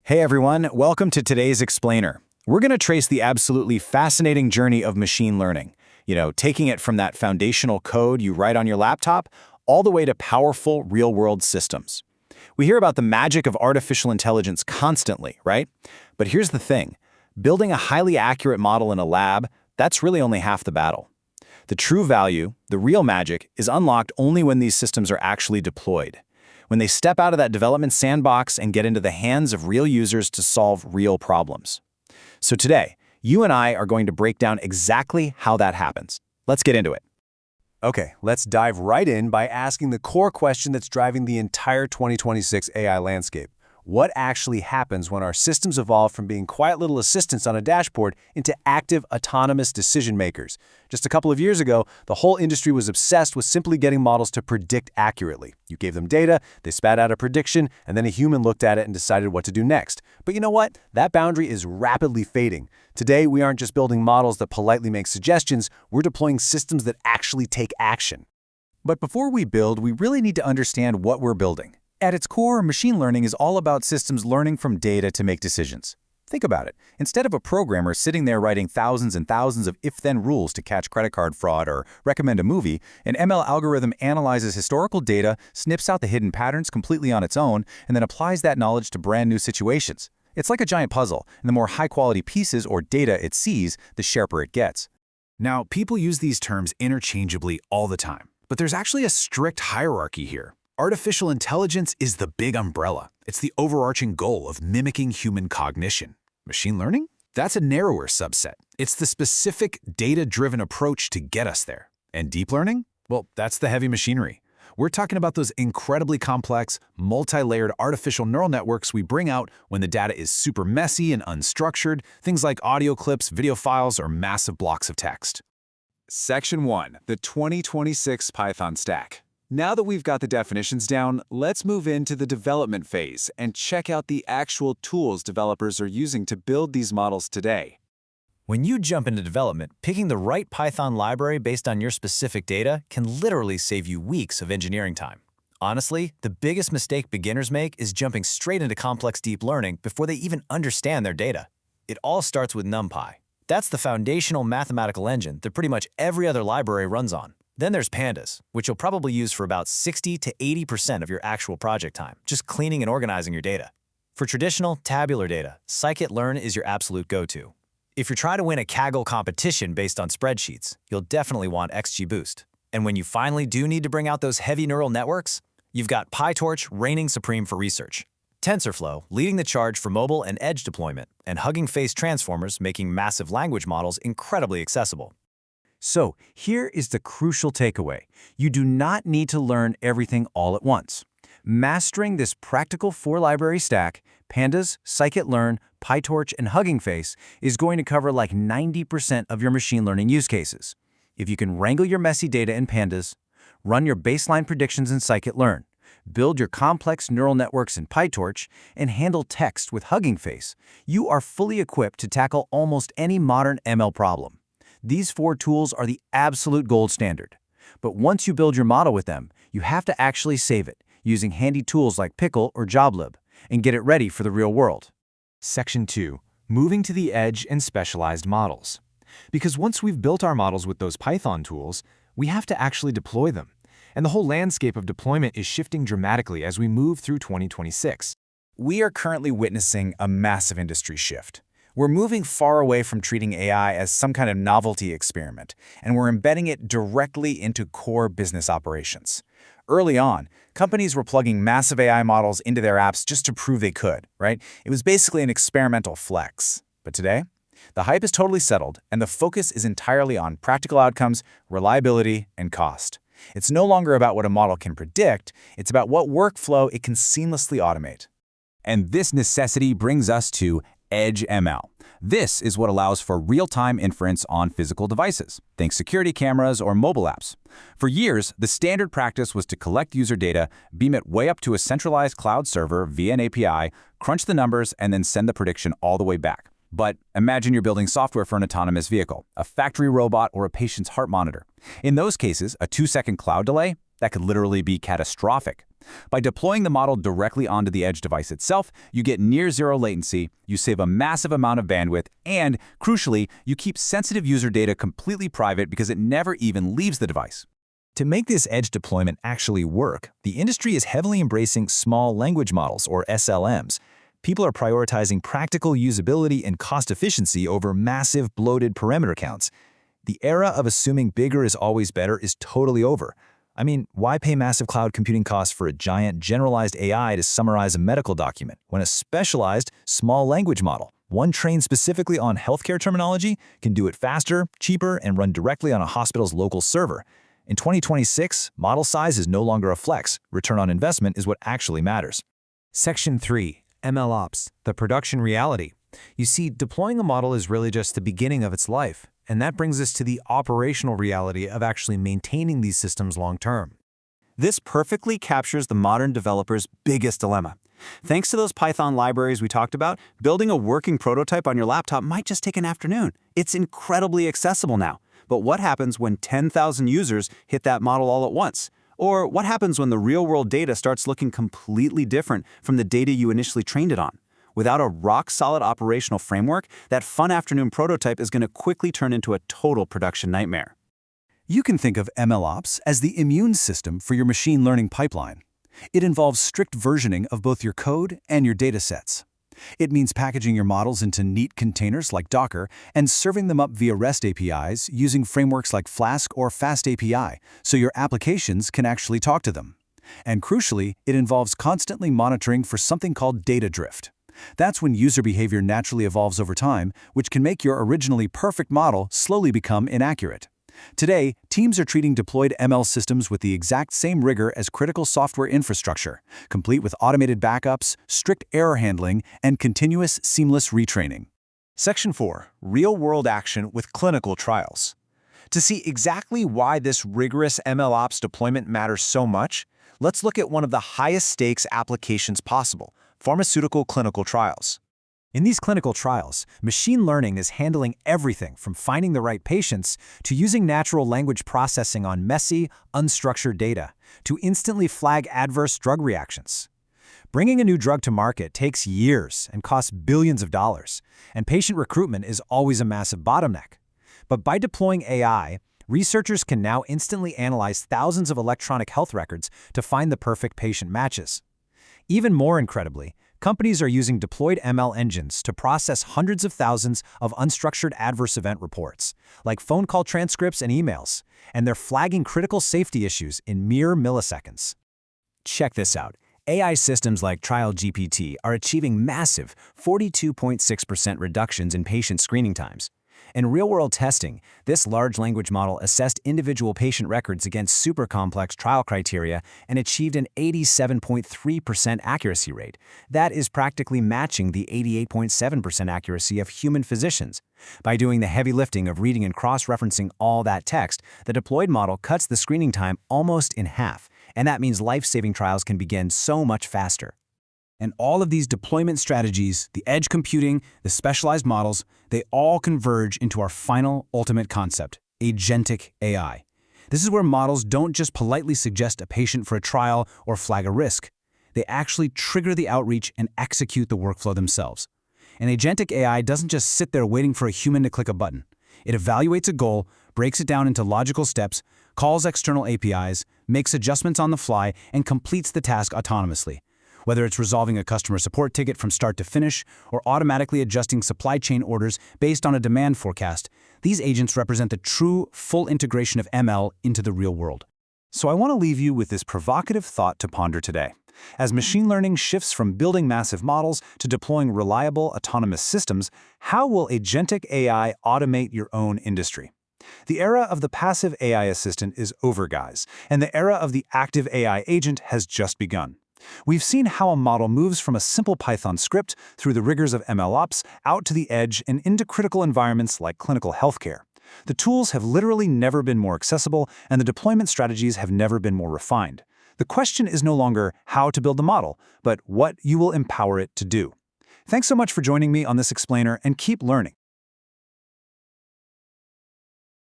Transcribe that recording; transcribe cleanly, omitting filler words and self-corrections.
Hey everyone, welcome to today's Explainer. We're going to trace the absolutely fascinating journey of machine learning, taking it from that foundational code you write on your laptop all the way to powerful real-world systems. We hear about the magic of artificial intelligence constantly, right? But here's the thing. Building a highly accurate model in a lab, that's really only half the battle. The true value, the real magic, is unlocked only when these systems are actually deployed. When they step out of that development sandbox and get into the hands of real users to solve real problems. So today, you and I are going to break down exactly how that happens. Let's get into it. Okay, let's dive right in by asking the core question that's driving the entire 2026 AI landscape. What actually happens when our systems evolve from being quiet little assistants on a dashboard into active, autonomous decision makers? Just a couple of years ago, the whole industry was obsessed with simply getting models to predict accurately. You gave them data, they spat out a prediction, and then a human looked at it and decided what to do next. But you know what? That boundary is rapidly fading. Today, we aren't just building models that politely make suggestions, we're deploying systems that actually take action. But before we build, we really need to understand what we're building. At its core, machine learning is all about systems learning from data to make decisions. Think about it. Instead of a programmer sitting there writing thousands and thousands of if-then rules to catch credit card fraud or recommend a movie, an ML algorithm analyzes historical data, snips out the hidden patterns completely on its own, and then applies that knowledge to brand new situations. It's like a giant puzzle, and the more high-quality pieces or data it sees, the sharper it gets. Now, people use these terms interchangeably all the time, but there's actually a strict hierarchy here. Artificial intelligence is the big umbrella. It's the overarching goal of mimicking human cognition. Machine learning? That's a narrower subset. It's the specific data-driven approach to get us there. And deep learning? Well, that's the heavy machinery. We're talking about those incredibly complex, multi-layered artificial neural networks we bring out when the data is super messy and unstructured, things like audio clips, video files, or massive blocks of text. Section 1. The 2026 Python Stack. Now that we've got the definitions down, let's move into the development phase and check out the actual tools developers are using to build these models today. When you jump into development, picking the right Python library based on your specific data can literally save you weeks of engineering time. Honestly, the biggest mistake beginners make is jumping straight into complex deep learning before they even understand their data. It all starts with NumPy. That's the foundational mathematical engine that pretty much every other library runs on. Then there's Pandas, which you'll probably use for about 60 to 80% of your actual project time, just cleaning and organizing your data. For traditional, tabular data, scikit-learn is your absolute go-to. If you're trying to win a Kaggle competition based on spreadsheets, you'll definitely want XGBoost. And when you finally do need to bring out those heavy neural networks, you've got PyTorch reigning supreme for research, TensorFlow leading the charge for mobile and edge deployment, and Hugging Face transformers making massive language models incredibly accessible. So, here is the crucial takeaway. You do not need to learn everything all at once. Mastering this practical four-library stack, Pandas, scikit-learn, PyTorch, and Hugging Face, is going to cover like 90% of your machine learning use cases. If you can wrangle your messy data in Pandas, run your baseline predictions in scikit-learn, build your complex neural networks in PyTorch, and handle text with Hugging Face, you are fully equipped to tackle almost any modern ML problem. These four tools are the absolute gold standard. But once you build your model with them, you have to actually save it, using handy tools like Pickle or Joblib, and get it ready for the real world. Section 2. Moving to the edge and specialized models. Because once we've built our models with those Python tools, we have to actually deploy them. And the whole landscape of deployment is shifting dramatically as we move through 2026. We are currently witnessing a massive industry shift. We're moving far away from treating AI as some kind of novelty experiment, and we're embedding it directly into core business operations. Early on, companies were plugging massive AI models into their apps just to prove they could, right? It was basically an experimental flex. But today, the hype is totally settled, and the focus is entirely on practical outcomes, reliability, and cost. It's no longer about what a model can predict, it's about what workflow it can seamlessly automate. And this necessity brings us to Edge ML. This is what allows for real-time inference on physical devices, think security cameras or mobile apps. For years, the standard practice was to collect user data, beam it way up to a centralized cloud server via an API, crunch the numbers, and then send the prediction all the way back. But imagine you're building software for an autonomous vehicle, a factory robot, or a patient's heart monitor. In those cases, a 2-second cloud delay, That could literally be catastrophic. By deploying the model directly onto the edge device itself, you get near-zero latency, you save a massive amount of bandwidth, and, crucially, you keep sensitive user data completely private because it never even leaves the device. To make this edge deployment actually work, the industry is heavily embracing small language models, or SLMs. People are prioritizing practical usability and cost efficiency over massive, bloated parameter counts. The era of assuming bigger is always better is totally over. I mean, why pay massive cloud computing costs for a giant, generalized AI to summarize a medical document when a specialized, small language model, one trained specifically on healthcare terminology, can do it faster, cheaper, and run directly on a hospital's local server? In 2026, model size is no longer a flex. Return on investment is what actually matters. Section 3. MLOps, the production reality. You see, deploying a model is really just the beginning of its life, and that brings us to the operational reality of actually maintaining these systems long-term. This perfectly captures the modern developer's biggest dilemma. Thanks to those Python libraries we talked about, building a working prototype on your laptop might just take an afternoon. It's incredibly accessible now. But what happens when 10,000 users hit that model all at once? Or what happens when the real-world data starts looking completely different from the data you initially trained it on? Without a rock-solid operational framework, that fun afternoon prototype is going to quickly turn into a total production nightmare. You can think of MLOps as the immune system for your machine learning pipeline. It involves strict versioning of both your code and your data sets. It means packaging your models into neat containers like Docker and serving them up via REST APIs using frameworks like Flask or FastAPI so your applications can actually talk to them. And crucially, it involves constantly monitoring for something called data drift. That's when user behavior naturally evolves over time, which can make your originally perfect model slowly become inaccurate. Today, teams are treating deployed ML systems with the exact same rigor as critical software infrastructure, complete with automated backups, strict error handling, and continuous, seamless retraining. Section 4. Real-world action with clinical trials. To see exactly why this rigorous MLOps deployment matters so much, let's look at one of the highest-stakes applications possible: pharmaceutical clinical trials. In these clinical trials, machine learning is handling everything from finding the right patients to using natural language processing on messy, unstructured data to instantly flag adverse drug reactions. Bringing a new drug to market takes years and costs billions of dollars, and patient recruitment is always a massive bottleneck. But by deploying AI, researchers can now instantly analyze thousands of electronic health records to find the perfect patient matches. Even more incredibly, companies are using deployed ML engines to process hundreds of thousands of unstructured adverse event reports, like phone call transcripts and emails, and they're flagging critical safety issues in mere milliseconds. Check this out. AI systems like TrialGPT are achieving massive 42.6% reductions in patient screening times. In real-world testing, this large language model assessed individual patient records against super complex trial criteria and achieved an 87.3% accuracy rate. That is practically matching the 88.7% accuracy of human physicians. By doing the heavy lifting of reading and cross-referencing all that text, the deployed model cuts the screening time almost in half, and that means life-saving trials can begin so much faster. And all of these deployment strategies, the edge computing, the specialized models, they all converge into our final ultimate concept: agentic AI. This is where models don't just politely suggest a patient for a trial or flag a risk. They actually trigger the outreach and execute the workflow themselves. And agentic AI doesn't just sit there waiting for a human to click a button. It evaluates a goal, breaks it down into logical steps, calls external APIs, makes adjustments on the fly, and completes the task autonomously. Whether it's resolving a customer support ticket from start to finish or automatically adjusting supply chain orders based on a demand forecast, these agents represent the true, full integration of ML into the real world. So I want to leave you with this provocative thought to ponder today. As machine learning shifts from building massive models to deploying reliable, autonomous systems, how will agentic AI automate your own industry? The era of the passive AI assistant is over, guys, and the era of the active AI agent has just begun. We've seen how a model moves from a simple Python script through the rigors of MLOps out to the edge and into critical environments like clinical healthcare. The tools have literally never been more accessible, and the deployment strategies have never been more refined. The question is no longer how to build the model, but what you will empower it to do. Thanks so much for joining me on this explainer, and keep learning.